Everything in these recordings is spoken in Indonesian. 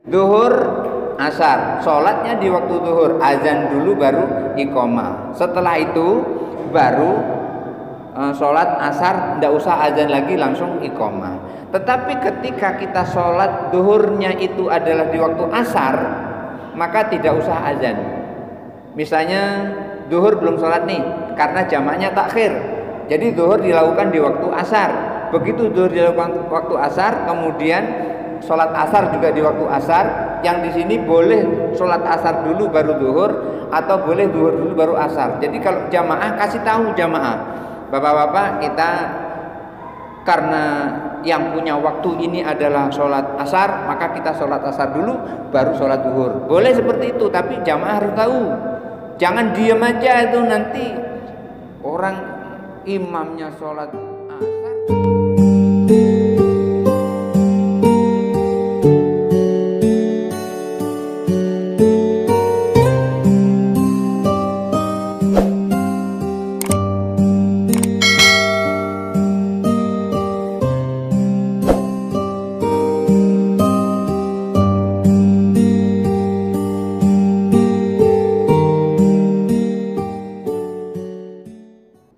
Duhur, asar, sholatnya di waktu duhur, azan dulu baru iqomah. Setelah itu baru sholat asar, tidak usah azan lagi, langsung iqomah. Tetapi ketika kita sholat duhurnya itu adalah di waktu asar, maka tidak usah azan. Misalnya duhur belum sholat nih, karena jamaknya takhir, jadi duhur dilakukan di waktu asar. Begitu duhur dilakukan waktu asar, kemudian sholat asar juga di waktu asar. Yang di sini boleh sholat asar dulu baru duhur, atau boleh duhur dulu baru asar. Jadi kalau jamaah, kasih tahu jamaah, bapak-bapak, kita karena yang punya waktu ini adalah sholat asar, maka kita sholat asar dulu baru sholat duhur. Boleh seperti itu, tapi jamaah harus tahu. Jangan diam aja itu, nanti orang imamnya sholat asar.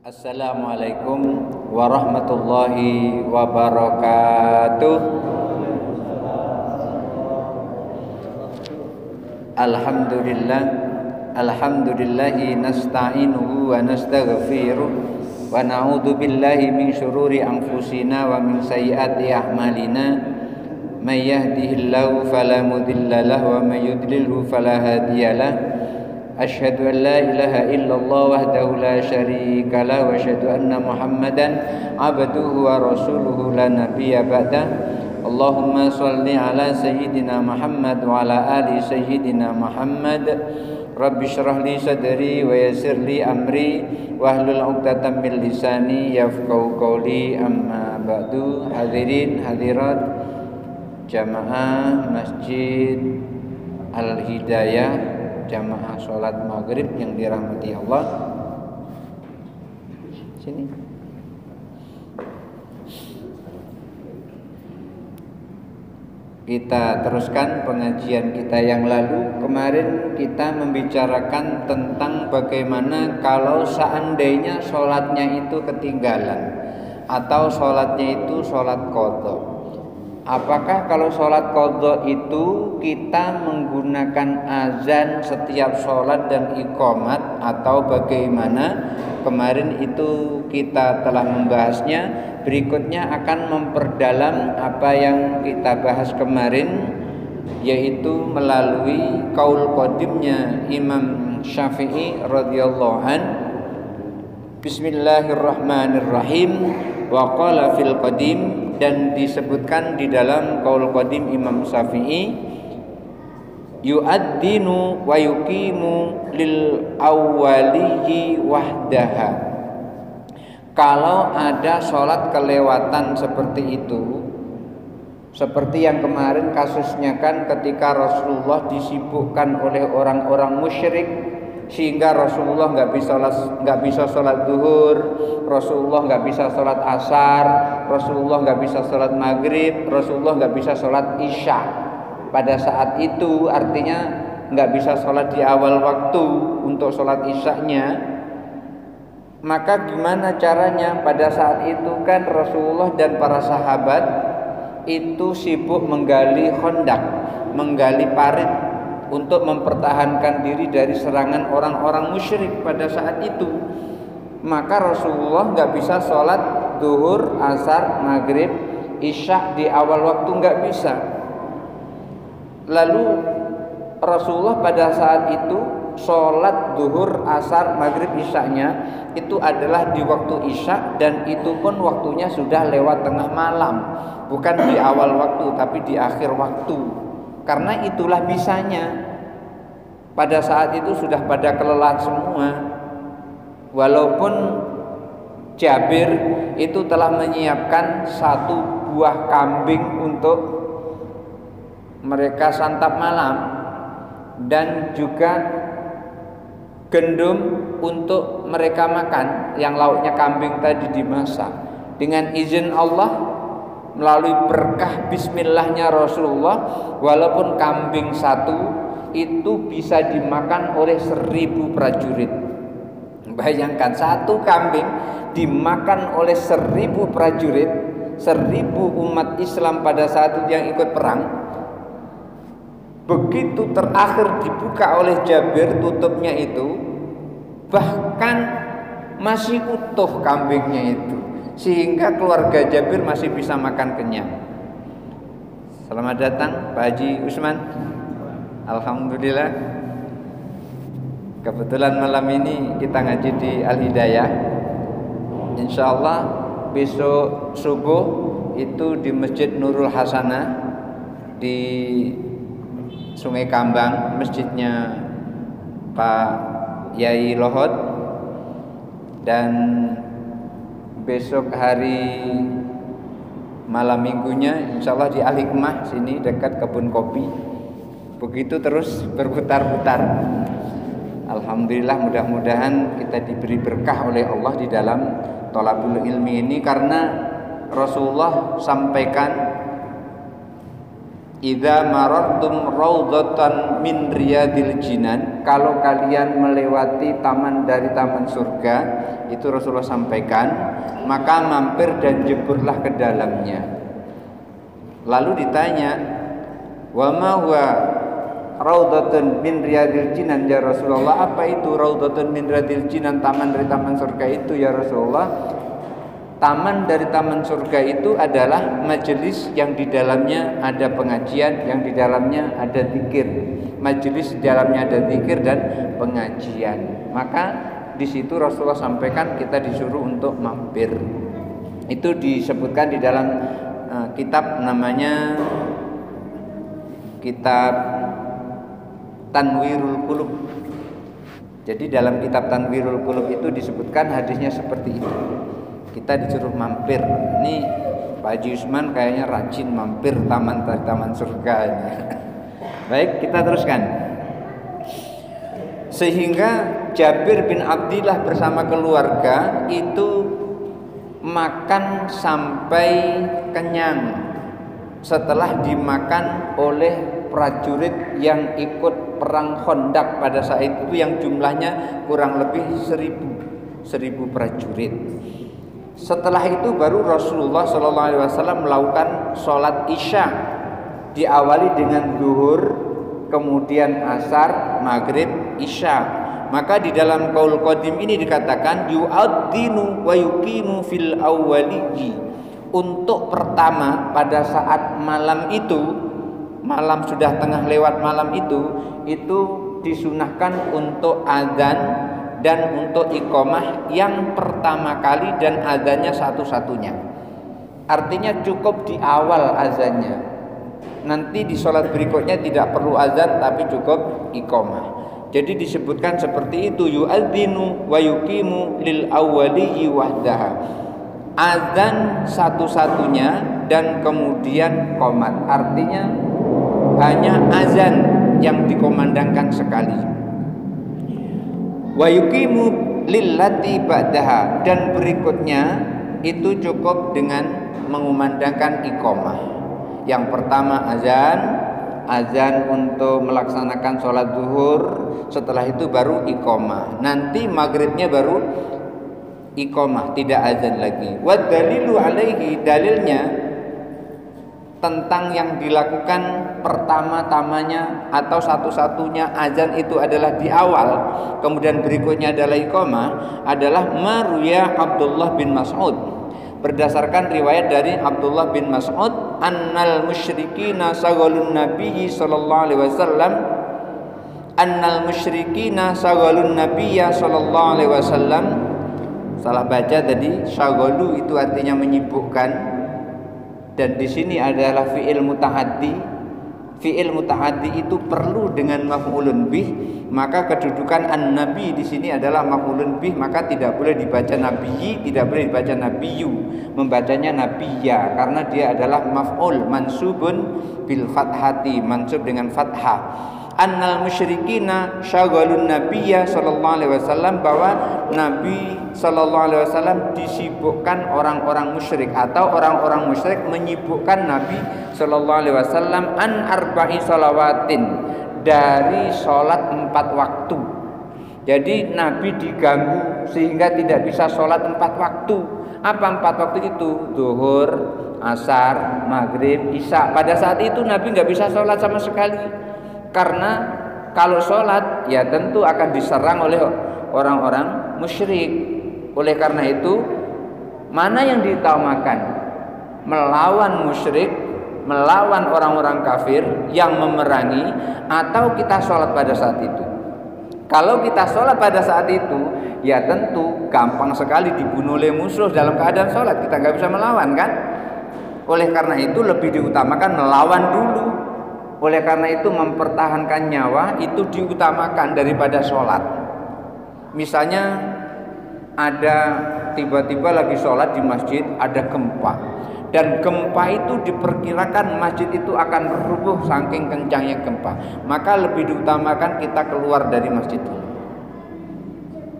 Assalamualaikum warahmatullahi wabarakatuh. Alhamdulillahi nasta'inuhu wa nastaghfiruh wa na'udzu billahi min syururi anfusina wa min sayyiati a'malina. May yahdihillahu fala mudilla lahu wa may yudlilhu fala hadiyalah. Asyhadu an la ilaha illallah wahdahu la syarika lah wa asyhadu anna Muhammadan abduhu wa rasuluhu la nabiyya ba'dah. Allahumma shalli ala sayyidina Muhammad wa ala ali sayyidina Muhammad. Rabbi shrah li sadri wa yassir li amri wahlul 'uqdatam min lisani yafqahu qawli. Amma ba'du. Hadirin hadirat jamaah Masjid Al-Hidayah, jamaah sholat maghrib yang dirahmati Allah. Sini. Kita teruskan pengajian kita yang lalu. Kemarin kita membicarakan tentang bagaimana kalau seandainya sholatnya itu ketinggalan atau sholatnya itu sholat qadha. Apakah kalau sholat qadha itu kita menggunakan azan setiap sholat dan iqamat atau bagaimana? Kemarin itu kita telah membahasnya. Berikutnya akan memperdalam apa yang kita bahas kemarin, yaitu melalui qaul qadimnya Imam Syafi'i radhiyallahu an. Bismillahirrahmanirrahim. Wa qala fil qadim, dan disebutkan di dalam qaul qadim Imam Syafi'i, yu'addinu wa yuqimu lil awwalihi wahdaha. Kalau ada sholat kelewatan seperti itu, seperti yang kemarin kasusnya kan ketika Rasulullah disibukkan oleh orang-orang musyrik sehingga Rasulullah nggak bisa sholat duhur, Rasulullah nggak bisa sholat asar, Rasulullah nggak bisa sholat maghrib, Rasulullah nggak bisa sholat isya. Pada saat itu artinya nggak bisa sholat di awal waktu untuk sholat isyanya. Maka gimana caranya? Pada saat itu kan Rasulullah dan para sahabat itu sibuk menggali khandak, menggali parit untuk mempertahankan diri dari serangan orang-orang musyrik pada saat itu. Maka Rasulullah nggak bisa sholat duhur, asar, maghrib, isya di awal waktu, nggak bisa. Lalu Rasulullah pada saat itu sholat duhur, asar, maghrib, isyanya itu adalah di waktu isya, dan itu pun waktunya sudah lewat tengah malam, bukan di awal waktu tapi di akhir waktu. Karena itulah bisanya. Pada saat itu sudah pada kelelahan semua. Walaupun Jabir itu telah menyiapkan 1 buah kambing untuk mereka santap malam, dan juga gandum untuk mereka makan, yang lauknya kambing tadi dimasak. Dengan izin Allah, melalui berkah bismillahnya Rasulullah, walaupun kambing satu itu bisa dimakan oleh 1000 prajurit. Bayangkan satu kambing dimakan oleh 1000 prajurit, 1000 umat Islam pada saat itu yang ikut perang. Begitu terakhir dibuka oleh Jabir tutupnya itu, bahkan masih utuh kambingnya itu, sehingga keluarga Jabir masih bisa makan kenyang. Selamat datang Pak Haji Usman. Alhamdulillah, kebetulan malam ini kita ngaji di Al-Hidayah. Insya Allah besok subuh itu di Masjid Nurul Hasanah di Sungai Kambang, masjidnya Pak Yai Lohot. Dan besok hari malam minggunya insya Allah di Al-Hikmah sini dekat kebun kopi. Begitu terus berputar-putar. Alhamdulillah, mudah-mudahan kita diberi berkah oleh Allah di dalam thalabul ilmi ini, karena Rasulullah sampaikan, idza marartum raudhatan min riyadil jinan, kalau kalian melewati taman dari taman surga, itu Rasulullah sampaikan, maka mampir dan jeburlah ke dalamnya. Lalu ditanya, wa ma huwa raudhatun min riyadil jinan ya Rasulullah, apa itu raudhatun min riyadil jinan, taman dari taman surga itu ya Rasulullah? Taman dari taman surga itu adalah majelis yang di dalamnya ada pengajian, yang di dalamnya ada zikir. Majelis di dalamnya ada zikir dan pengajian. Maka di situ Rasulullah sampaikan kita disuruh untuk mampir. Itu disebutkan di dalam kitab namanya kitab Tanwirul Qulub. Jadi dalam kitab Tanwirul Qulub itu disebutkan hadisnya seperti itu. Kita disuruh mampir. Ini Pak Haji Usman kayaknya rajin mampir taman surga ini. Baik, kita teruskan. Sehingga Jabir bin Abdillah bersama keluarga itu makan sampai kenyang setelah dimakan oleh prajurit yang ikut perang Khandaq pada saat itu, yang jumlahnya kurang lebih 1000 prajurit. Setelah itu baru Rasulullah SAW melakukan sholat isya, diawali dengan zuhur, kemudian asar, maghrib, isya. Maka di dalam qaul qadim ini dikatakan yu'adzinu wa yuqimu fil awwaliyi. Untuk pertama pada saat malam itu, malam sudah tengah lewat malam itu disunahkan untuk azan dan untuk iqamah yang pertama kali, dan azannya satu-satunya. Artinya cukup di awal azannya. Nanti di sholat berikutnya tidak perlu azan tapi cukup iqamah. Jadi disebutkan seperti itu, yu'adzinu wa yuqimu lil awwaliyi wahdaha. Azan satu-satunya dan kemudian qomat. Artinya hanya azan yang dikomandangkan sekali. Wa yuqimu lillati ba'daha, dan berikutnya itu cukup dengan mengumandangkan iqamah. Yang pertama azan untuk melaksanakan sholat zuhur, setelah itu baru iqamah. Nanti maghribnya baru iqamah, tidak azan lagi. Wa dalilu alaihi, dalilnya tentang yang dilakukan pertama-tamanya atau satu-satunya azan itu adalah di awal, kemudian berikutnya adalah iqamah, adalah maruya Abdullah bin Mas'ud. Berdasarkan riwayat dari Abdullah bin Mas'ud, annal musyrikina saghalun nabiyyi sallallahu alaihi wasallam, annal musyrikina saghalun nabiyya sallallahu alaihi wasallam. Salah baca tadi, syaghalu itu artinya menyibukkan. Dan di sini adalah fi'il muta'addi. Fi'il muta'addi itu perlu dengan maf'ulun bih, maka kedudukan an-nabi di sini adalah maf'ulun bih, maka tidak boleh dibaca nabiyyi, tidak boleh dibaca nabiyyu, membacanya nabiyya karena dia adalah maf'ul mansubun bil fathati, mansub dengan fathah. annal musyrikina syaghalun nabiyya sallallahu alaihi wasallam, bahwa Nabi sallallahu alaihi wasallam disibukkan orang-orang musyrik, atau orang-orang musyrik menyibukkan Nabi sallallahu alaihi wasallam an arba'i shalawatin, dari sholat 4 waktu. Jadi Nabi diganggu sehingga tidak bisa sholat 4 waktu. Apa 4 waktu itu? Zuhur, asar, maghrib, isya. Pada saat itu Nabi nggak bisa sholat sama sekali, karena kalau sholat ya tentu akan diserang oleh orang-orang musyrik. Oleh karena itu, mana yang diutamakan? Melawan musyrik, melawan orang-orang kafir yang memerangi, atau kita sholat pada saat itu? Kalau kita sholat pada saat itu, ya tentu gampang sekali dibunuh oleh musuh dalam keadaan sholat. Kita nggak bisa melawan, kan? Oleh karena itu lebih diutamakan melawan dulu. Oleh karena itu mempertahankan nyawa itu diutamakan daripada sholat. Misalnya ada tiba-tiba lagi sholat di masjid, ada gempa, dan gempa itu diperkirakan masjid itu akan rubuh saking kencangnya gempa, maka lebih diutamakan kita keluar dari masjid itu.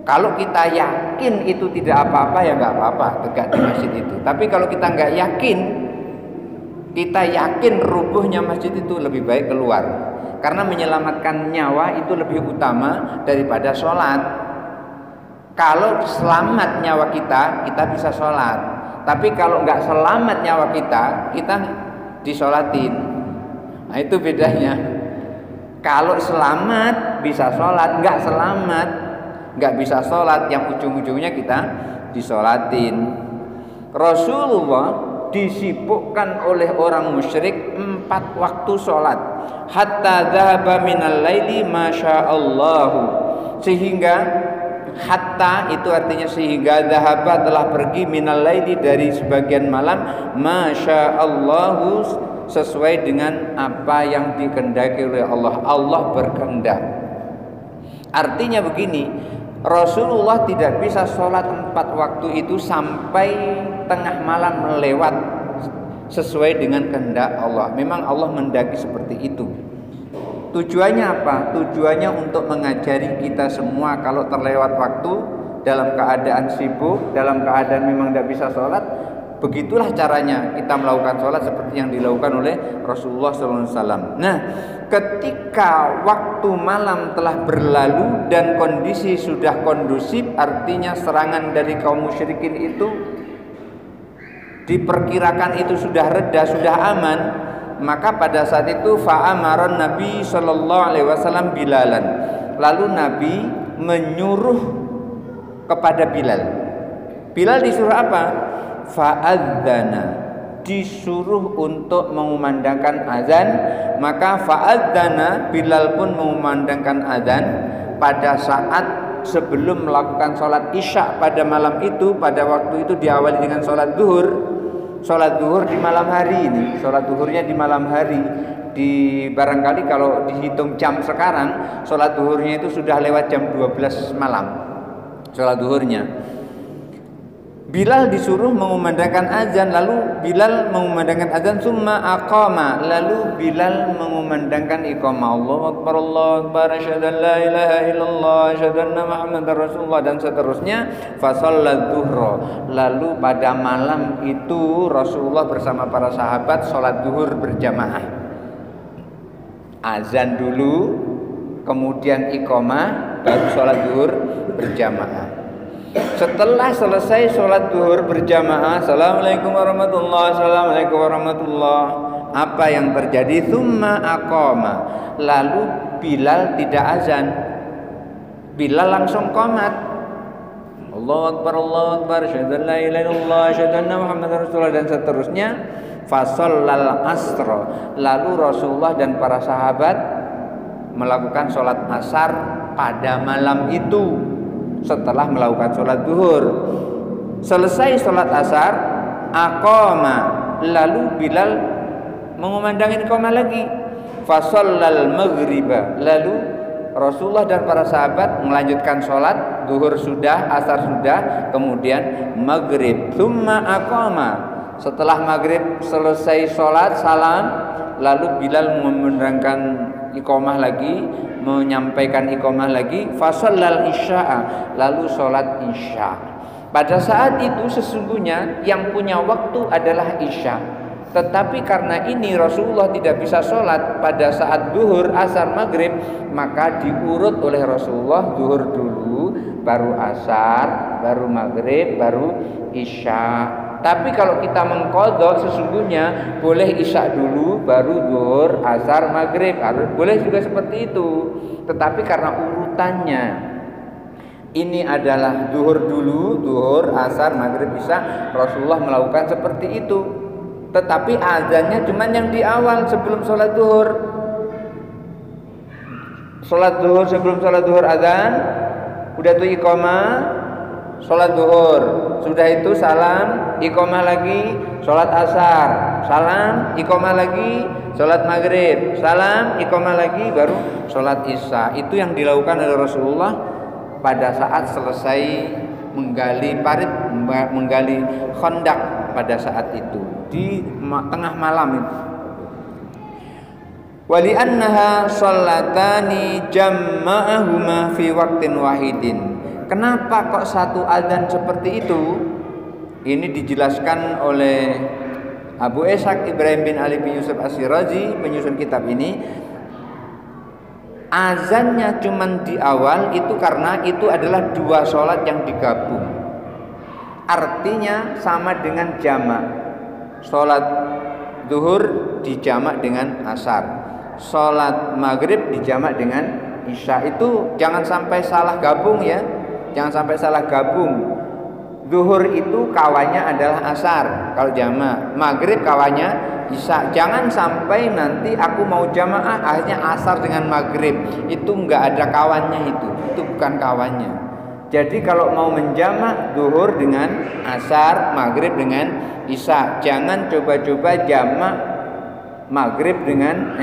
Kalau kita yakin itu tidak apa-apa, ya nggak apa-apa tegak di masjid itu. Tapi kalau kita nggak yakin, kita yakin rubuhnya masjid itu, lebih baik keluar, karena menyelamatkan nyawa itu lebih utama daripada sholat. Kalau selamat nyawa kita, kita bisa sholat. Tapi kalau nggak selamat nyawa kita, kita disolatin. Nah itu bedanya. Kalau selamat bisa sholat, nggak selamat nggak bisa sholat, yang ujung-ujungnya kita disolatin. Rasulullah disibukkan oleh orang musyrik 4 waktu sholat, hatta dhahaba minal laili masyaallahu, sehingga hatta itu artinya sehingga, dhahaba telah pergi, minal laili dari sebagian malam, masyaallahu sesuai dengan apa yang dikehendaki oleh Allah. Allah berkehendak. Artinya begini, Rasulullah tidak bisa sholat 4 waktu itu sampai tengah malam melewat sesuai dengan kehendak Allah. Memang Allah mendaki seperti itu. Tujuannya apa? Tujuannya untuk mengajari kita semua, kalau terlewat waktu dalam keadaan sibuk, dalam keadaan memang tidak bisa sholat, begitulah caranya kita melakukan sholat seperti yang dilakukan oleh Rasulullah SAW. Nah, ketika waktu malam telah berlalu dan kondisi sudah kondusif, artinya serangan dari kaum musyrikin itu diperkirakan itu sudah reda, sudah aman, maka pada saat itu fa'amaron Nabi sallallahu alaihi wasallam Bilalan. Lalu Nabi menyuruh kepada Bilal. Bilal disuruh apa? Fa'adzana, disuruh untuk mengumandangkan azan. Maka fa'adzana, Bilal pun mengumandangkan azan pada saat sebelum melakukan sholat isya pada malam itu. Pada waktu itu diawali dengan sholat zuhur. Sholat zuhur di malam hari ini, sholat zuhurnya di malam hari. Di barangkali kalau dihitung jam sekarang, sholat zuhurnya itu sudah lewat jam 12 malam. Sholat zuhurnya. Bilal disuruh mengumandangkan azan, lalu Bilal mengumandangkan azan, summa aqama, lalu Bilal mengumandangkan iqamah, Allahu akbar, Allahu akbar, asyhadu an la ilaha illallah, asyhadu anna Muhammadar Rasulullah, dan seterusnya. Fa shallat zuhra, lalu pada malam itu Rasulullah bersama para sahabat sholat zuhur berjamaah. Azan dulu, kemudian iqamah, baru sholat zuhur berjamaah. Setelah selesai sholat zuhur berjamaah, assalamualaikum warahmatullahi, assalamualaikum warahmatullahi, apa yang terjadi? Tsumma aqama, lalu Bilal tidak azan, Bilal langsung qomat, Allahu akbar, Allahu akbar, asyhadu an la ilaha illallah, asyhadu anna Muhammadar Rasulullah, dan seterusnya. Fasallal asra, lalu Rasulullah dan para sahabat melakukan sholat asar pada malam itu. Setelah melakukan sholat zuhur, selesai sholat asar, aqama, lalu Bilal mengumandangkan iqamah lagi. Fasallal maghriba, lalu Rasulullah dan para sahabat melanjutkan sholat zuhur sudah, asar sudah, kemudian maghrib. Tsumma aqama, setelah maghrib selesai sholat salam, lalu Bilal mengumandangkan iqamah lagi, menyampaikan iqamah lagi, fasallal isya'a, lalu sholat isya. Pada saat itu sesungguhnya yang punya waktu adalah isya. Tetapi karena ini Rasulullah tidak bisa sholat pada saat duhur, asar, maghrib, maka diurut oleh Rasulullah duhur dulu, baru asar, baru maghrib, baru isya. Tapi kalau kita mengqadha sesungguhnya boleh isya dulu, baru duhur, asar, maghrib, boleh juga seperti itu. Tetapi karena urutannya ini adalah duhur dulu, duhur, asar, maghrib, isya, Rasulullah melakukan seperti itu. Tetapi azannya cuma yang di awal sebelum sholat duhur. Sholat duhur, sebelum sholat duhur azan, udah tuh iqamah, sholat duhur, sudah itu salam, iqamah lagi, sholat asar, salam, iqamah lagi, sholat maghrib, salam, iqamah lagi, baru sholat isya. Itu yang dilakukan oleh Rasulullah pada saat selesai menggali parit, menggali khandak pada saat itu di tengah malam itu. Wali annaha shollatani jamma'ahuma fi waqtin wahidin. Kenapa kok satu azan seperti itu? Ini dijelaskan oleh Abu Ishaq Ibrahim bin Ali bin Yusuf As-Sirazi, penyusun kitab ini. Azannya cuman di awal itu karena itu adalah dua sholat yang digabung. Artinya sama dengan jamak. Sholat zuhur dijamak dengan asar, sholat maghrib dijamak dengan isya. Itu jangan sampai salah gabung ya, jangan sampai salah gabung. Zuhur itu kawannya adalah asar kalau jamak, maghrib kawannya isya. Jangan sampai nanti aku mau jamaah akhirnya asar dengan maghrib, itu enggak ada kawannya, itu bukan kawannya. Jadi kalau mau menjamak zuhur dengan asar, maghrib dengan isya, jangan coba-coba jamak maghrib dengan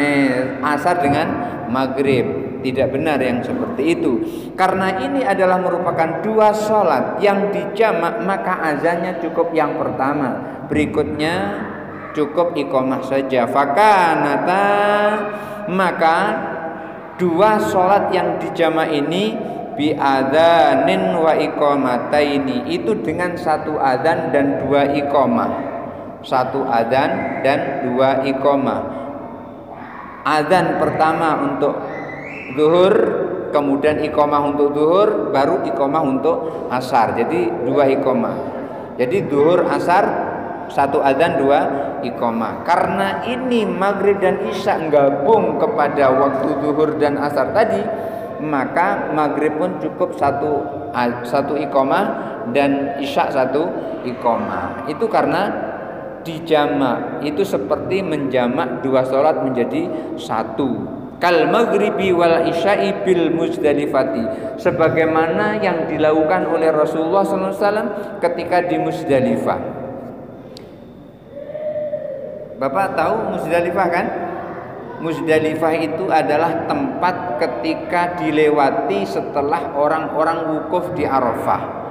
asar dengan maghrib. Tidak benar yang seperti itu. Karena ini adalah merupakan dua sholat yang dijamak, maka azannya cukup yang pertama, berikutnya cukup iqamah saja. Fakanata, maka dua sholat yang dijamak ini bi adzanin wa iqamataini, itu dengan satu adzan dan dua iqamah. Satu adzan dan dua iqamah. Adzan pertama untuk zuhur, kemudian iqamah untuk zuhur, baru iqamah untuk asar. Jadi dua iqamah. Jadi zuhur, asar, satu adzan, dua iqamah. Karena ini maghrib dan isya gabung kepada waktu zuhur dan asar tadi, maka maghrib pun cukup satu iqamah dan isya satu iqamah. Itu karena dijamak, itu seperti menjamak dua sholat menjadi satu. Kal maghribi wal isya'i bil Muzdalifati, sebagaimana yang dilakukan oleh Rasulullah SAW ketika di Muzdalifah. Bapak tahu Muzdalifah kan? Muzdalifah itu adalah tempat ketika dilewati setelah orang-orang wukuf di Arafah.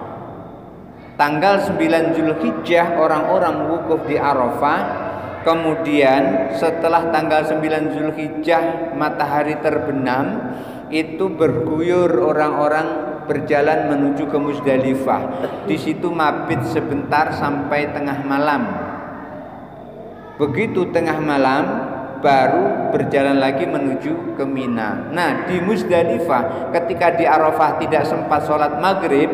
Tanggal 9 Zulhijjah orang-orang wukuf di Arafah. Kemudian setelah tanggal 9 Zulhijjah matahari terbenam, itu berguyur orang-orang berjalan menuju ke Muzdalifah. Di situ mabit sebentar sampai tengah malam. Begitu tengah malam baru berjalan lagi menuju ke Mina. Nah, di Muzdalifah ketika di Arafah tidak sempat sholat maghrib,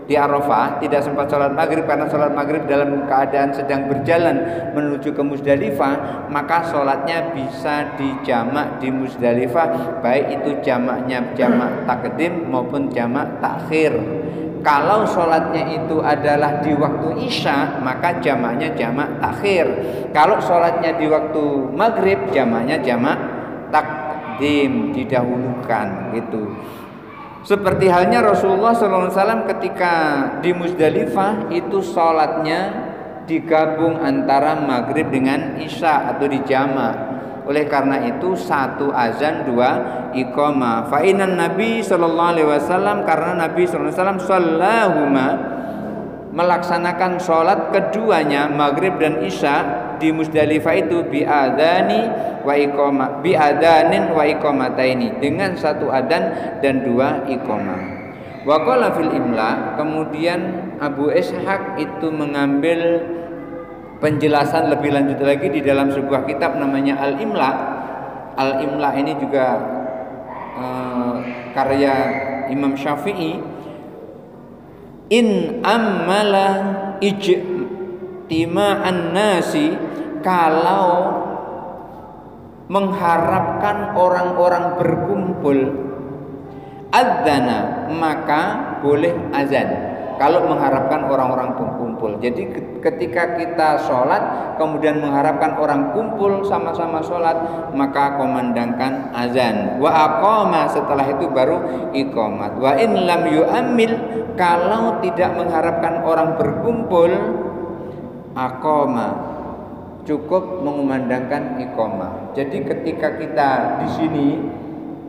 di Arafah tidak sempat sholat maghrib karena sholat maghrib dalam keadaan sedang berjalan menuju ke Muzdalifah, maka sholatnya bisa dijamak di Muzdalifah, baik itu jamaknya jamak takdim maupun jamak takhir. Kalau sholatnya itu adalah di waktu isya, maka jamaknya jamak takhir. Kalau sholatnya di waktu maghrib, jamaknya jamak takdim, didahulukan gitu. Seperti halnya Rasulullah SAW ketika di Muzdalifah itu sholatnya digabung antara maghrib dengan isya atau dijamak. Oleh karena itu satu azan dua iqamah. Fa'inan Nabi SAW, karena Nabi SAW sallahuma melaksanakan sholat keduanya maghrib dan isya di Musdalifah itu biadanin wa iqamataini, dengan satu adzan dan dua iqamah. Wa qala fil imla, kemudian Abu Ishaq itu mengambil penjelasan lebih lanjut lagi di dalam sebuah kitab namanya Al-Imla. Al-Imla ini juga karya Imam Syafi'i. In ammala ijtima'an nasi, kalau mengharapkan orang-orang berkumpul, adzana, maka boleh azan. Kalau mengharapkan orang-orang berkumpul, jadi ketika kita sholat kemudian mengharapkan orang kumpul sama-sama sholat, maka komandangkan azan. Wa aqama, setelah itu baru iqamat. Wa in lam yu'ammil, kalau tidak mengharapkan orang berkumpul, aqama, cukup mengumandangkan iqamah. Jadi ketika kita di sini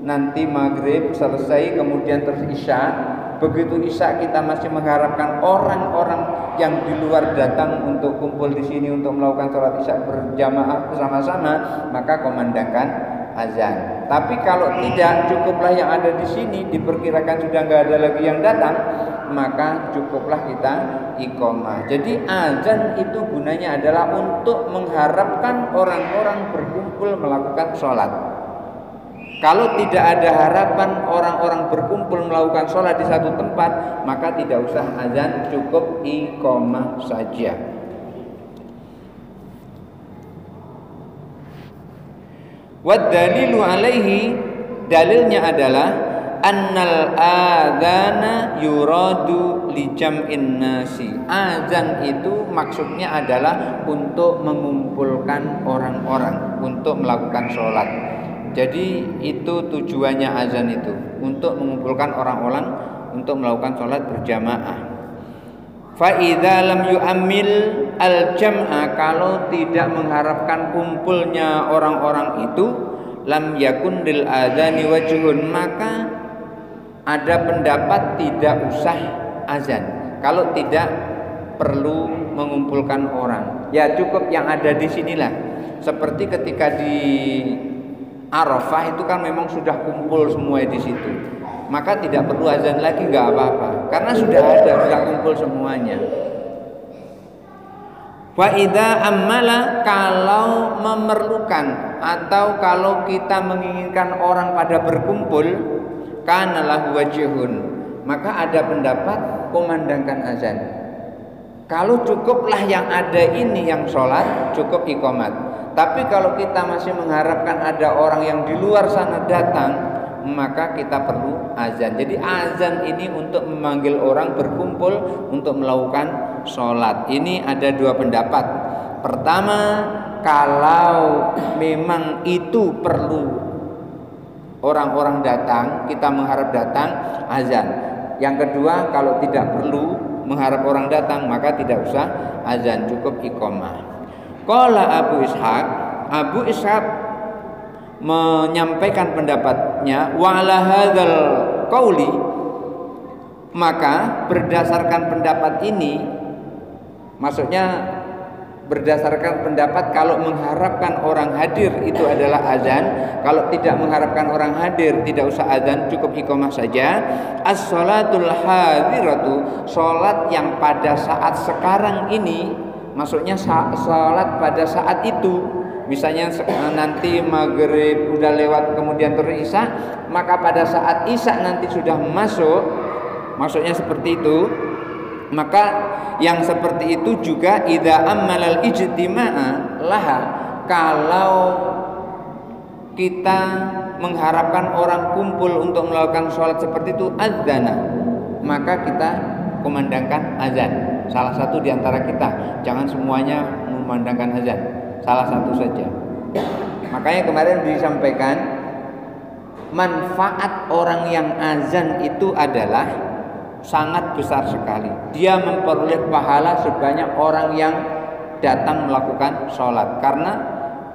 nanti maghrib selesai kemudian terus isya, begitu isya kita masih mengharapkan orang-orang yang di luar datang untuk kumpul di sini untuk melakukan sholat isya berjamaah bersama-sama, maka komandangkan azan. Tapi kalau tidak, cukuplah yang ada di sini, diperkirakan sudah nggak ada lagi yang datang, maka cukuplah kita iqamah. Jadi azan itu gunanya adalah untuk mengharapkan orang-orang berkumpul melakukan sholat. Kalau tidak ada harapan orang-orang berkumpul melakukan sholat di satu tempat, maka tidak usah azan, cukup iqamah saja. Wad dalilu alaihi, dalilnya adalah annal adzana yuradu li jam'in nasi. Azan itu maksudnya adalah untuk mengumpulkan orang-orang untuk melakukan sholat. Jadi itu tujuannya azan itu, untuk mengumpulkan orang-orang untuk melakukan sholat berjamaah. Fa idza lam yu'ammil al-jam'a, kalau tidak mengharapkan kumpulnya orang-orang itu, lam yakun lil adzani wajhun, maka ada pendapat tidak usah azan. Kalau tidak perlu mengumpulkan orang, ya cukup yang ada di sinilah. Seperti ketika di Arafah itu kan memang sudah kumpul semua di situ, maka tidak perlu azan lagi, nggak apa-apa, karena sudah kumpul semuanya. Wa idza ammala, kalau memerlukan atau kalau kita menginginkan orang pada berkumpul, kana lahu wajhun, maka ada pendapat kumandangkan azan. Kalau cukuplah yang ada ini yang sholat, cukup iqamat. Tapi kalau kita masih mengharapkan ada orang yang di luar sana datang, maka kita perlu azan. Jadi azan ini untuk memanggil orang berkumpul untuk melakukan sholat. Ini ada dua pendapat. Pertama, kalau memang itu perlu orang-orang datang, kita mengharap datang, azan. Yang kedua, kalau tidak perlu mengharap orang datang, maka tidak usah azan, cukup iqamah. Qala Abu Ishaq menyampaikan pendapatnya, wa ala hadzal qauli, maka berdasarkan pendapat ini, maksudnya berdasarkan pendapat kalau mengharapkan orang hadir itu adalah azan, kalau tidak mengharapkan orang hadir tidak usah azan, cukup iqamah saja. As-sholatul hadiratu, sholat yang pada saat sekarang ini, maksudnya sholat pada saat itu, misalnya nanti maghrib udah lewat kemudian terus isya, maka pada saat isya nanti sudah masuk, maksudnya seperti itu. Maka yang seperti itu juga idza ammalal ijtima'a laha, kalau kita mengharapkan orang kumpul untuk melakukan sholat seperti itu, adzana, maka kita kumandangkan azan. Salah satu di antara kita, jangan semuanya memandangkan azan, salah satu saja. Makanya kemarin disampaikan manfaat orang yang azan itu adalah sangat besar sekali. Dia memperoleh pahala sebanyak orang yang datang melakukan sholat, karena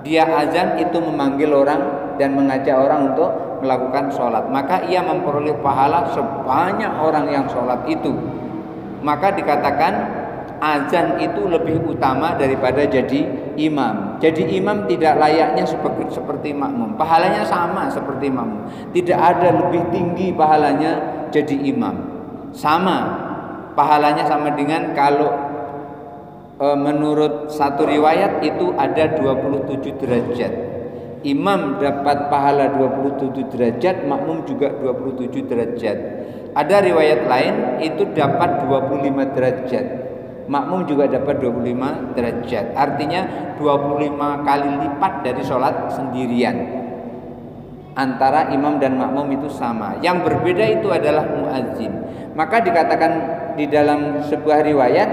dia azan itu memanggil orang dan mengajak orang untuk melakukan sholat, maka ia memperoleh pahala sebanyak orang yang sholat itu. Maka dikatakan azan itu lebih utama daripada jadi imam. Jadi imam tidak layaknya seperti makmum. Pahalanya sama seperti makmum. Tidak ada lebih tinggi pahalanya jadi imam. Sama pahalanya sama dengan kalau menurut satu riwayat itu ada 27 derajat. Imam dapat pahala 27 derajat, makmum juga 27 derajat. Ada riwayat lain itu dapat 25 derajat. Makmum juga dapat 25 derajat. Artinya 25 kali lipat dari sholat sendirian. Antara imam dan makmum itu sama. Yang berbeda itu adalah muadzin. Maka dikatakan di dalam sebuah riwayat,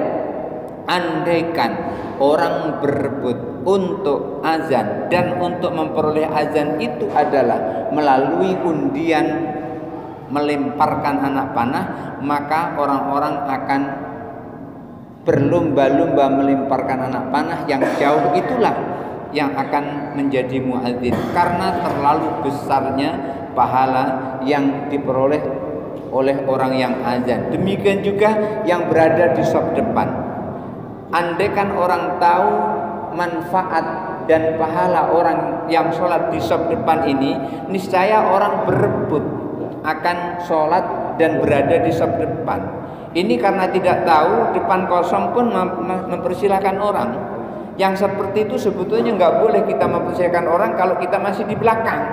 andaikan orang berebut untuk azan dan untuk memperoleh azan itu adalah melalui undian melemparkan anak panah, maka orang-orang akan berlomba-lomba melemparkan anak panah yang jauh, itulah yang akan menjadi muadzin karena terlalu besarnya pahala yang diperoleh oleh orang yang azan. Demikian juga yang berada di saf depan. Andaikan orang tahu manfaat dan pahala orang yang sholat di saf depan ini, niscaya orang berebut akan sholat dan berada di saf depan. Ini karena tidak tahu, depan kosong pun mempersilahkan orang. Yang seperti itu sebetulnya nggak boleh kita mempersilahkan orang kalau kita masih di belakang.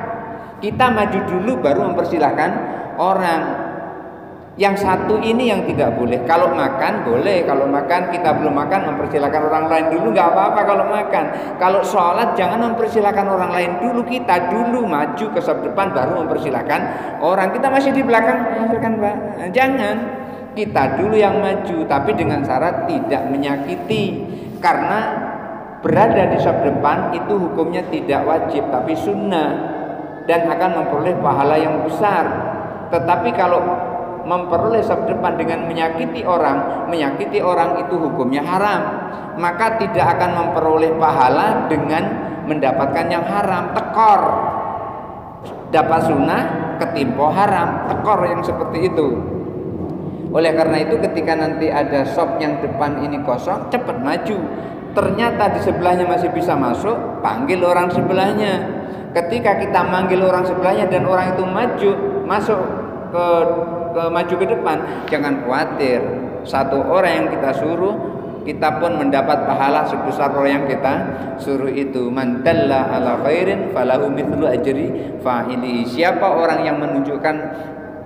Kita maju dulu baru mempersilahkan orang. Yang satu ini yang tidak boleh. Kalau makan boleh, kalau makan kita belum makan mempersilahkan orang lain dulu, nggak apa-apa kalau makan. Kalau sholat jangan mempersilahkan orang lain dulu, kita dulu maju ke saf depan baru mempersilahkan orang. Kita masih di belakang, silakan Pak. Jangan, kita dulu yang maju, tapi dengan syarat tidak menyakiti. Karena berada di saf depan itu hukumnya tidak wajib tapi sunnah dan akan memperoleh pahala yang besar. Tetapi kalau memperoleh saf depan dengan menyakiti orang itu hukumnya haram, maka tidak akan memperoleh pahala dengan mendapatkan yang haram. Tekor dapat sunnah, ketimpo haram, tekor yang seperti itu. Oleh karena itu ketika nanti ada saf yang depan ini kosong, cepat maju. Ternyata di sebelahnya masih bisa masuk, panggil orang sebelahnya. Ketika kita manggil orang sebelahnya dan orang itu masuk maju ke depan, jangan khawatir. Satu orang yang kita suruh, kita pun mendapat pahala sebesar orang yang kita suruh itu. Man dalla ala khairin falahu mithlu ajri fa'ili. Siapa orang yang menunjukkan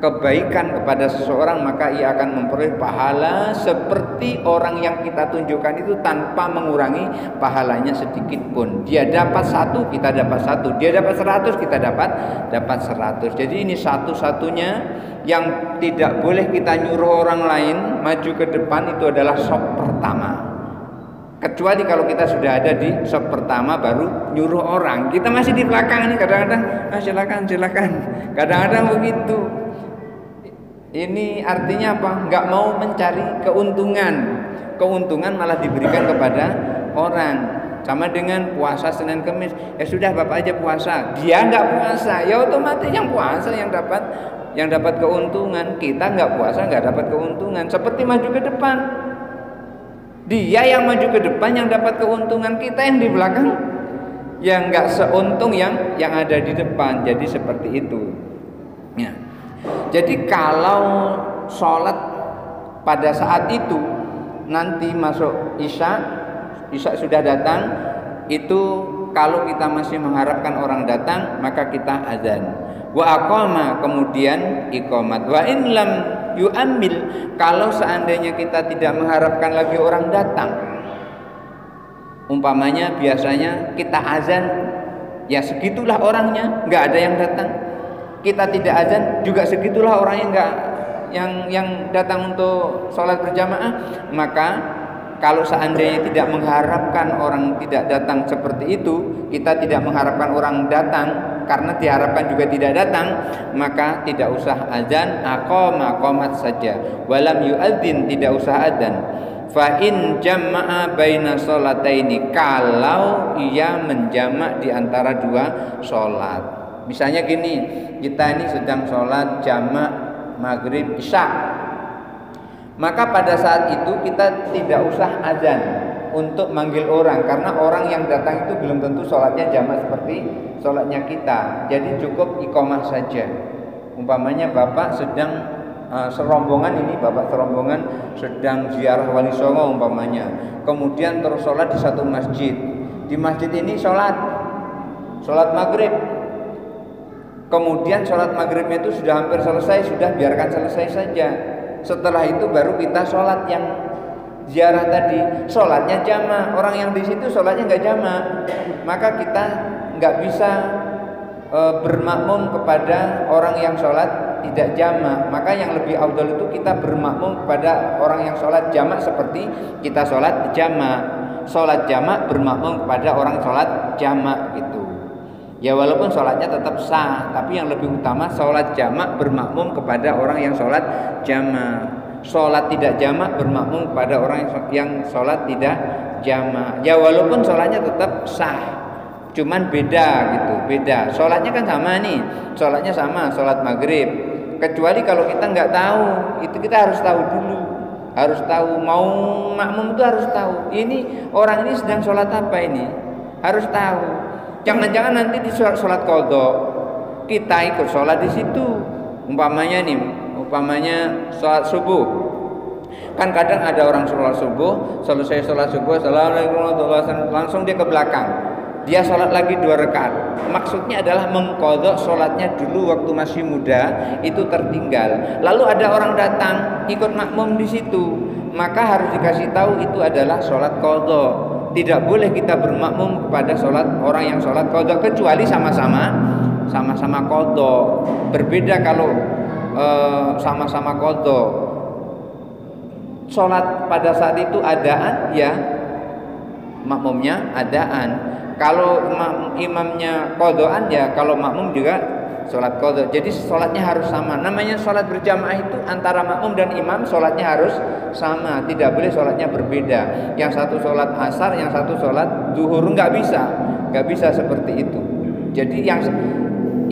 kebaikan kepada seseorang, maka ia akan memperoleh pahala seperti orang yang kita tunjukkan itu tanpa mengurangi pahalanya sedikit pun. Dia dapat 1, kita dapat 1. Dia dapat 100, kita dapat 100. Jadi ini satu-satunya yang tidak boleh kita nyuruh orang lain maju ke depan, itu adalah saf pertama. Kecuali kalau kita sudah ada di saf pertama baru nyuruh orang. Kita masih di belakang ini kadang-kadang, silakan. Kadang-kadang begitu. Ini artinya apa? Nggak mau mencari keuntungan. Keuntungan malah diberikan kepada orang. Sama dengan puasa Senin Kemis. Ya sudah Bapak aja puasa. Dia nggak puasa, ya otomatis yang puasa yang dapat keuntungan. Kita nggak puasa nggak dapat keuntungan. Seperti maju ke depan. Dia yang maju ke depan yang dapat keuntungan, kita yang di belakang yang nggak seuntung yang ada di depan. Jadi seperti itu. Ya. Jadi kalau sholat pada saat itu nanti masuk isya sudah datang, itu kalau kita masih mengharapkan orang datang maka kita azan. Wa aqama, kemudian iqamat. Wa in lam yu'ammil, kalau seandainya kita tidak mengharapkan lagi orang datang, umpamanya biasanya kita azan ya segitulah orangnya, nggak ada yang datang. Kita tidak azan juga segitulah orang yang datang untuk sholat berjamaah. Maka kalau seandainya tidak mengharapkan orang tidak datang seperti itu, kita tidak mengharapkan orang datang karena diharapkan juga tidak datang, maka tidak usah azan, aqamat saja. Walam yu'adzin, tidak usah azan. Fa in jama'a baina sholataini, kalau ia menjamak di antara dua sholat. Misalnya gini, kita ini sedang sholat jamak maghrib isya, Maka pada saat itu kita tidak usah azan untuk manggil orang, karena orang yang datang itu belum tentu sholatnya jamaah seperti sholatnya kita. Jadi cukup iqamah saja. Umpamanya bapak sedang serombongan ini, bapak serombongan sedang ziarah Wali Songo umpamanya, kemudian terus sholat di satu masjid. Di masjid ini sholat maghrib, kemudian sholat maghribnya itu sudah hampir selesai, sudah biarkan selesai saja. Setelah itu baru kita sholat yang ziarah tadi, sholatnya jamaah. Orang yang di situ sholatnya nggak jamaah, maka kita nggak bisa bermakmum kepada orang yang sholat tidak jamaah. Maka yang lebih afdal itu kita bermakmum kepada orang yang sholat jamaah seperti kita sholat jamaah. Sholat jamaah bermakmum kepada orang sholat jamaah gitu. Ya walaupun sholatnya tetap sah, tapi yang lebih utama sholat jamak bermakmum kepada orang yang sholat jamak. Sholat tidak jamak bermakmum kepada orang yang sholat tidak jamak. Ya walaupun sholatnya tetap sah, cuman beda gitu, beda. Sholatnya kan sama nih, sholatnya sama, sholat maghrib. Kecuali kalau kita nggak tahu, itu kita harus tahu dulu. Harus tahu, mau makmum itu harus tahu. Ini orang ini sedang sholat apa ini, harus tahu. Jangan-jangan nanti di sholat qadha kita ikut sholat di situ. Umpamanya sholat subuh. Kan kadang ada orang sholat subuh, selesai sholat subuh, assalamualaikum warahmatullahi wabarakatuh, langsung dia ke belakang. Dia sholat lagi 2 rakaat. Maksudnya adalah mengqadha sholatnya dulu waktu masih muda itu tertinggal. Lalu ada orang datang ikut makmum di situ, maka harus dikasih tahu itu adalah sholat qadha. Tidak boleh kita bermakmum kepada sholat orang yang sholat qadha, kecuali sama-sama qadha. Berbeda kalau sama-sama qadha. Sholat pada saat itu adaan, ya makmumnya adaan. Kalau imamnya qadhaan, ya kalau makmum juga sholat qadha. Jadi sholatnya harus sama. Namanya sholat berjamaah itu antara makmum dan imam sholatnya harus sama. Tidak boleh sholatnya berbeda. Yang satu sholat asar, yang satu sholat zuhur. Nggak bisa seperti itu. Jadi yang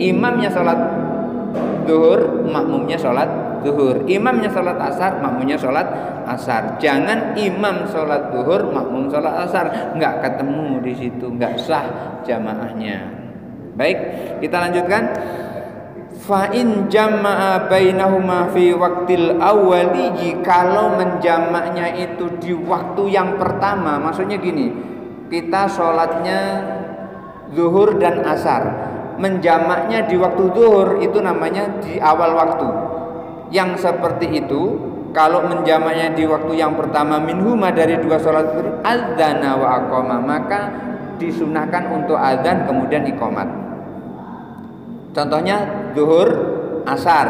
imamnya sholat zuhur, makmumnya sholat zuhur. Imamnya sholat asar, makmumnya sholat asar. Jangan imam sholat zuhur, makmum sholat asar. Nggak ketemu di situ, nggak sah jamaahnya. Baik, kita lanjutkan. Fa in jama'a bainahuma fi waqtil awwali, kalau menjamaknya itu di waktu yang pertama, maksudnya gini, kita sholatnya zuhur dan asar, menjamaknya di waktu zuhur itu namanya di awal waktu. Yang seperti itu, kalau menjamaknya di waktu yang pertama minhuma dari 2 sholat zuhur, adzana wa aqama, maka disunahkan untuk adzan kemudian iqamat. Contohnya zuhur, asar,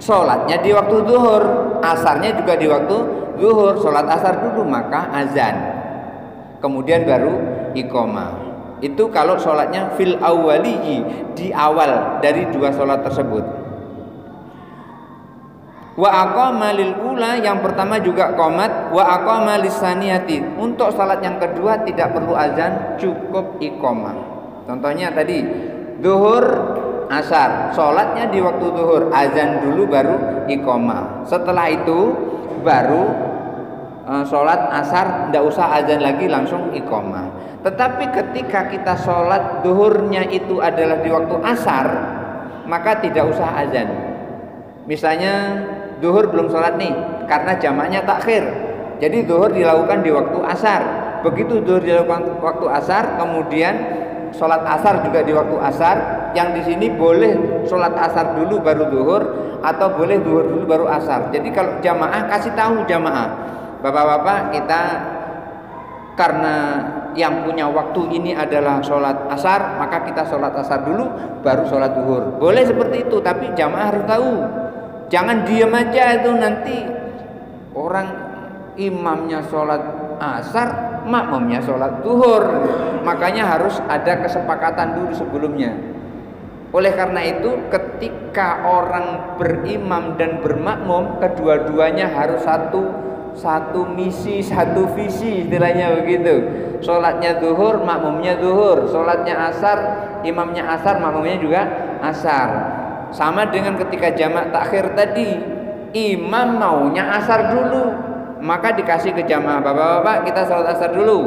sholatnya di waktu zuhur, asarnya juga di waktu zuhur. Sholat asar dulu maka azan, kemudian baru iqamah. Itu kalau sholatnya fil awwaliyi, di awal dari 2 sholat tersebut. Wa aqama lil ula, yang pertama juga qomat. Wa aqama lis saniyati, untuk salat yang kedua tidak perlu azan, cukup iqamah. Contohnya tadi zuhur, asar, sholatnya di waktu zuhur, azan dulu baru iqamah. Setelah itu baru sholat asar, tidak usah azan lagi, langsung iqamah. Tetapi ketika kita sholat zuhurnya itu adalah di waktu asar, maka tidak usah azan. Misalnya zuhur belum sholat nih, karena jamaknya takhir, jadi zuhur dilakukan di waktu asar. Begitu zuhur dilakukan waktu asar, kemudian sholat asar juga di waktu asar. Yang di sini boleh sholat asar dulu baru zuhur, atau boleh zuhur dulu baru asar. Jadi kalau jamaah, kasih tahu jamaah, bapak-bapak, kita karena yang punya waktu ini adalah sholat asar, maka kita sholat asar dulu baru sholat zuhur. Boleh seperti itu, tapi jamaah harus tahu. Jangan diam aja itu, nanti orang imamnya sholat asar, makmumnya sholat zuhur. Makanya harus ada kesepakatan dulu sebelumnya. Oleh karena itu, ketika orang berimam dan bermakmum, kedua-duanya harus satu misi, satu visi, istilahnya begitu. Sholatnya zuhur, makmumnya zuhur. Sholatnya asar, imamnya asar, makmumnya juga asar. Sama dengan ketika jamak takhir tadi, imam maunya asar dulu, maka dikasih ke jamaah, bapak-bapak kita sholat asar dulu,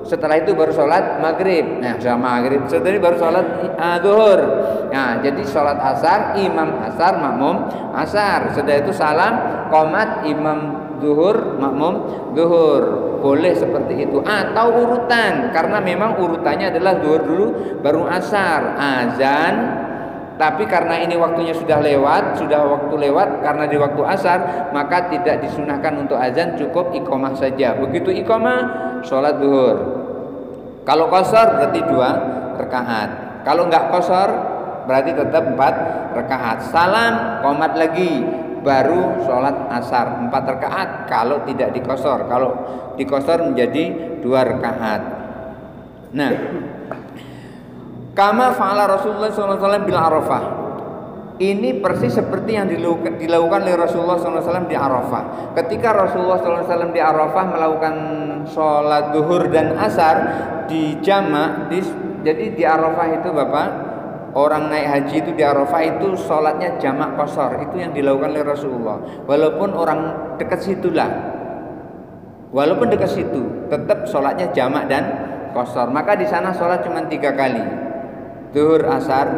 setelah itu baru sholat maghrib. Nah sama maghrib setelah itu baru sholat zuhur. Nah jadi sholat asar, imam asar, makmum asar, setelah itu salam qomat, imam zuhur, makmum zuhur. Boleh seperti itu, atau urutan, karena memang urutannya adalah zuhur dulu baru asar, azan. Tapi karena ini waktunya sudah lewat, sudah waktu lewat, karena di waktu asar, maka tidak disunahkan untuk azan, cukup iqomah saja. Begitu iqomah, sholat zuhur. Kalau qashar berarti 2 rakaat. Kalau enggak qashar berarti tetap 4 rakaat. Salam, qomat lagi, baru sholat asar 4 rakaat. Kalau tidak diqashar, kalau diqashar menjadi 2 rakaat. Nah, kama fa'ala Rasulullah SAW bil Arafah. Ini persis seperti yang dilakukan oleh Rasulullah SAW di Arafah. Ketika Rasulullah SAW di Arafah melakukan sholat zuhur dan asar di jamak, jadi di Arafah itu Bapak, orang naik haji itu di Arafah itu sholatnya jamak qashar. Itu yang dilakukan oleh Rasulullah. Walaupun orang dekat situlah, walaupun dekat situ, tetap sholatnya jamak dan qashar. Maka di sana sholat cuma 3 kali. Zuhur, asar,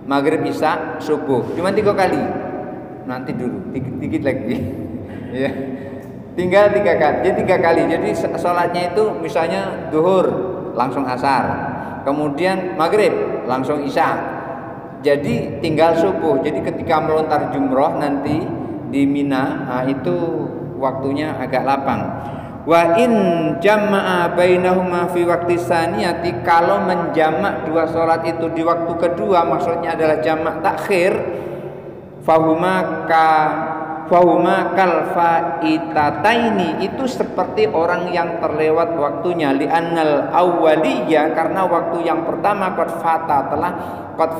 maghrib, isya, subuh, cuma 3 kali. Nanti dulu, dikit lagi. Ya, tinggal 3 kali. Jadi 3 kali. Jadi sholatnya itu misalnya zuhur langsung asar, kemudian maghrib langsung isya. Jadi tinggal subuh. Jadi ketika melontar jumroh nanti di Mina, nah itu waktunya agak lapang. Wa in jama'a bainahuma fi waqti saniyati, kalau menjamak 2 salat itu di waktu kedua, maksudnya adalah jamak takhir, fahuma kal faitataini, itu seperti orang yang terlewat waktunya, li'annal awwaliyah, karena waktu yang pertama qad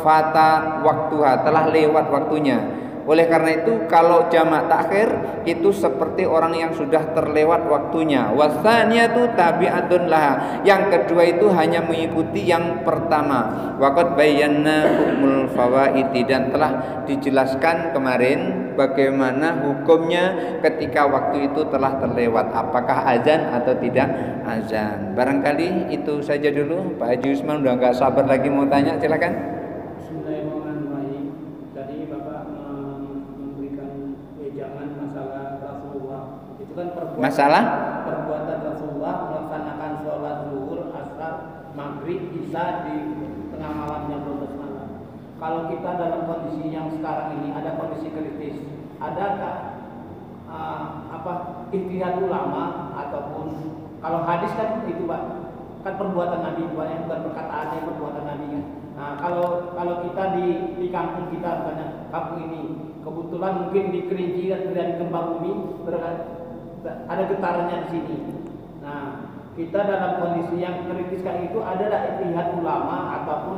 fata waktuha, telah lewat waktunya. Oleh karena itu kalau jamak takhir itu seperti orang yang sudah terlewat waktunya. Wasaniyatu tabi'atun laha, yang kedua itu hanya mengikuti yang pertama. Waqad bayyana hukmul fawaiti, dan telah dijelaskan kemarin bagaimana hukumnya ketika waktu itu telah terlewat, apakah azan atau tidak azan. Barangkali itu saja dulu. Pak Haji Usman udah nggak sabar lagi mau tanya, silakan. Masalah perbuatan Rasulullah melaksanakan sholat zuhur, asar, maghrib, isya di tengah malam jam 12 malam. Kalau kita dalam kondisi yang sekarang ini, ada kondisi kritis, adakah ijtihad ulama, ataupun kalau hadis kan itu Pak, kan perbuatan Nabi, bukan perkataannya, perbuatan Nabi kan. Nah kalau kita di kampung kita, misalnya kampung ini kebetulan mungkin di Kerinci dan gempa bumi, ada getarannya di sini. Nah, kita dalam kondisi yang kritis itu, ada ijtihad ulama ataupun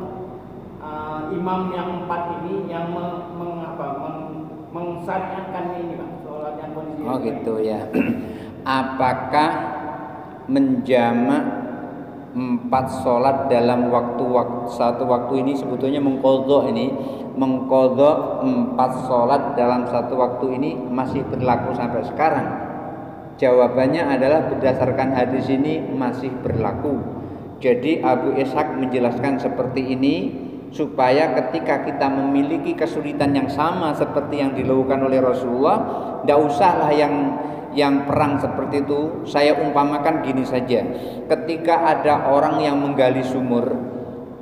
imam yang 4 ini yang mensyariatkan ini Pak, sholat yang kondisi. Oh gitu ya. Apakah menjamak 4 sholat dalam satu waktu ini sebetulnya mengqadha 4 sholat dalam satu waktu ini masih berlaku sampai sekarang? Jawabannya adalah berdasarkan hadis ini masih berlaku. Jadi Abu Ishaq menjelaskan seperti ini supaya ketika kita memiliki kesulitan yang sama seperti yang dilakukan oleh Rasulullah, tidak usahlah yang perang seperti itu. Saya umpamakan gini saja. Ketika ada orang yang menggali sumur,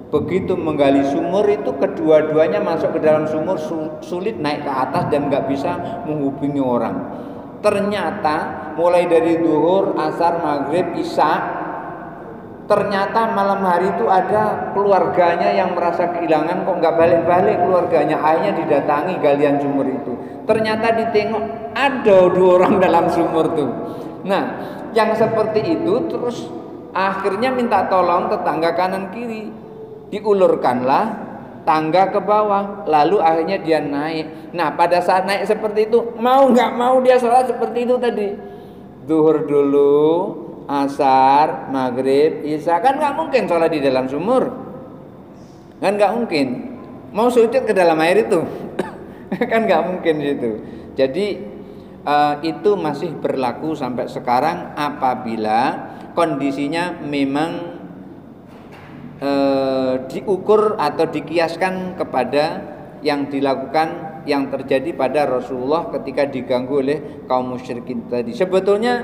begitu menggali sumur itu kedua-duanya masuk ke dalam sumur, sulit naik ke atas dan nggak bisa menghubungi orang. Ternyata mulai dari zuhur, asar, maghrib, isya, ternyata malam hari itu ada keluarganya yang merasa kehilangan, kok nggak balik-balik keluarganya. Akhirnya didatangi galian sumur itu, ternyata ditengok ada 2 orang dalam sumur tuh. Nah yang seperti itu terus akhirnya minta tolong tetangga kanan kiri, diulurkanlah tangga ke bawah, lalu akhirnya dia naik. Nah pada saat naik seperti itu, mau nggak mau dia sholat seperti itu tadi, zuhur dulu, asar, maghrib, isya. Kan nggak mungkin sholat di dalam sumur, kan nggak mungkin. Mau sujud ke dalam air itu kan nggak mungkin itu. Jadi itu masih berlaku sampai sekarang apabila kondisinya memang diukur atau dikiaskan kepada yang dilakukan yang terjadi pada Rasulullah ketika diganggu oleh kaum musyrikin tadi. Sebetulnya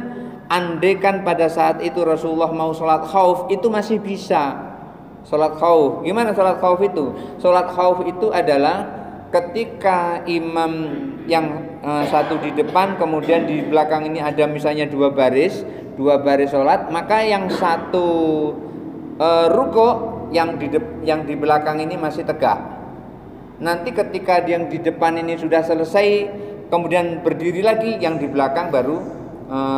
andaikan pada saat itu Rasulullah mau sholat khauf itu masih bisa. Sholat khauf, gimana sholat khauf itu? Sholat khauf itu adalah ketika imam yang satu di depan, kemudian di belakang ini ada misalnya dua baris sholat, maka yang satu ruko, yang di belakang ini masih tegak. Nanti ketika yang di depan ini sudah selesai, kemudian berdiri lagi, yang di belakang baru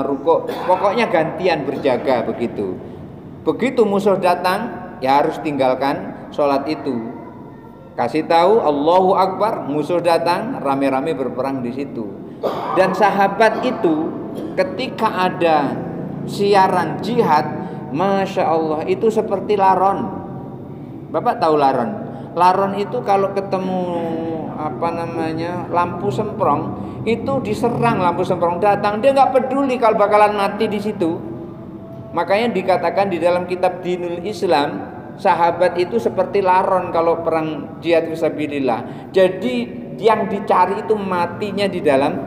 ruko. Pokoknya gantian berjaga begitu. Begitu musuh datang, ya harus tinggalkan sholat itu. Kasih tahu Allahu Akbar, musuh datang, rame-rame berperang di situ. Dan sahabat itu ketika ada siaran jihad, Masya Allah, itu seperti laron. Bapak tahu laron? Laron itu kalau ketemu lampu semprong, itu diserang lampu semprong datang, dia nggak peduli kalau bakalan mati di situ. Makanya dikatakan di dalam kitab Dinul Islam, sahabat itu seperti laron kalau perang jihad fisabilillah. Jadi yang dicari itu matinya di dalam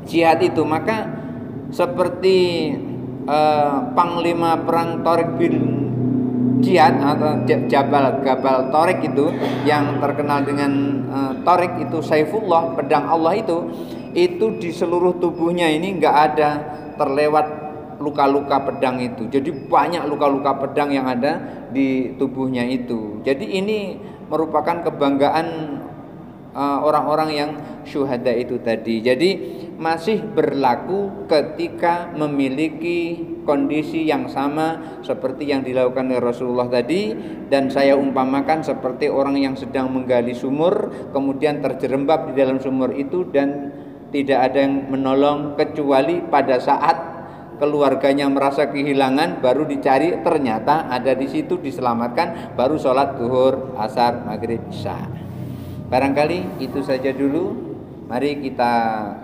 jihad itu. Maka seperti panglima perang Tariq bin Jihad atau Jabal Tariq itu yang terkenal dengan Tariq itu Saifullah, pedang Allah itu di seluruh tubuhnya ini nggak ada terlewat luka-luka pedang itu. Jadi banyak luka-luka pedang yang ada di tubuhnya itu. Jadi ini merupakan kebanggaan orang-orang yang syuhada itu tadi. Jadi masih berlaku ketika memiliki kondisi yang sama seperti yang dilakukan oleh Rasulullah tadi. Dan saya umpamakan seperti orang yang sedang menggali sumur, kemudian terjerembab di dalam sumur itu dan tidak ada yang menolong kecuali pada saat keluarganya merasa kehilangan, baru dicari, ternyata ada di situ, diselamatkan, baru sholat zuhur, asar, maghrib, isya. Barangkali itu saja dulu. Mari kita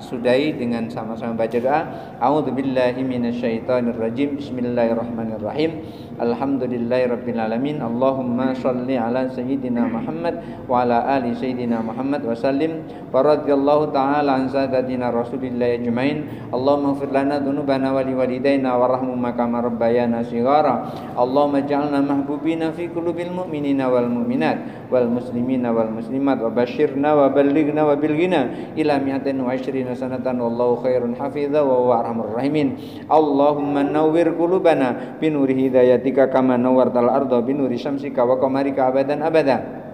sudahi dengan sama-sama baca doa. A'udzubillahi minasyaitonirrajim. Bismillahirrahmanirrahim. Alhamdulillahirabbil alamin. Allahumma shalli ala sayyidina Muhammad wa ala ali sayyidina Muhammad wa sallim. Radhiyallahu ta'ala an sadatina Rasulillahi ajmain. Allahumma ighfir lana dzunubana wa liwalidayna warhamhuma kama rabbayana shighara. Allahumma ij'alna mahbubina fi qulubil mu'minina wal mu'minat wal muslimina wal muslimat wa basyirna wa ballighna wa bil ghina ila mi'atin wa 20 sanatan wallahu khairun hafidza wa huwa arhamur rahimin. Allahumma nawwir qulubana bi nuri hidayatika kama nawwartal arda bi nuri syamsika wa qamarika abadan abada.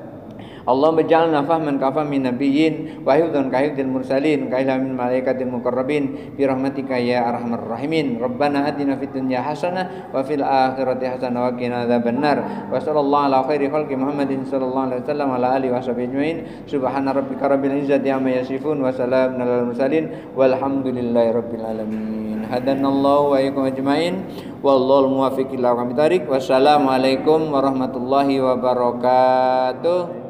Allahumma ij'alna fahman ka fahmin nabiyyin wa hifdzan ka hifdzil mursalin ka ilmin malaikatil muqarrabin bi rahmatika ya arhamar rahimin. Rabbana atina fid dunya hasanah wa fil akhirati hasanah wa qina adzabannar. Wa sallallahu ala khairi khalqi Muhammadin sallallahu alaihi wasallam ala alihi washabihi ajmain. Subhana rabbika rabbil izzati amma yasifun wa salamun alal mursalin walhamdulillahi rabbil alamin. Hadanallahu wa iyyakum ajmain. Wallahul muwaffiq ila aqwamit thariq. Wassalamu alaikum warahmatullahi wabarakatuh.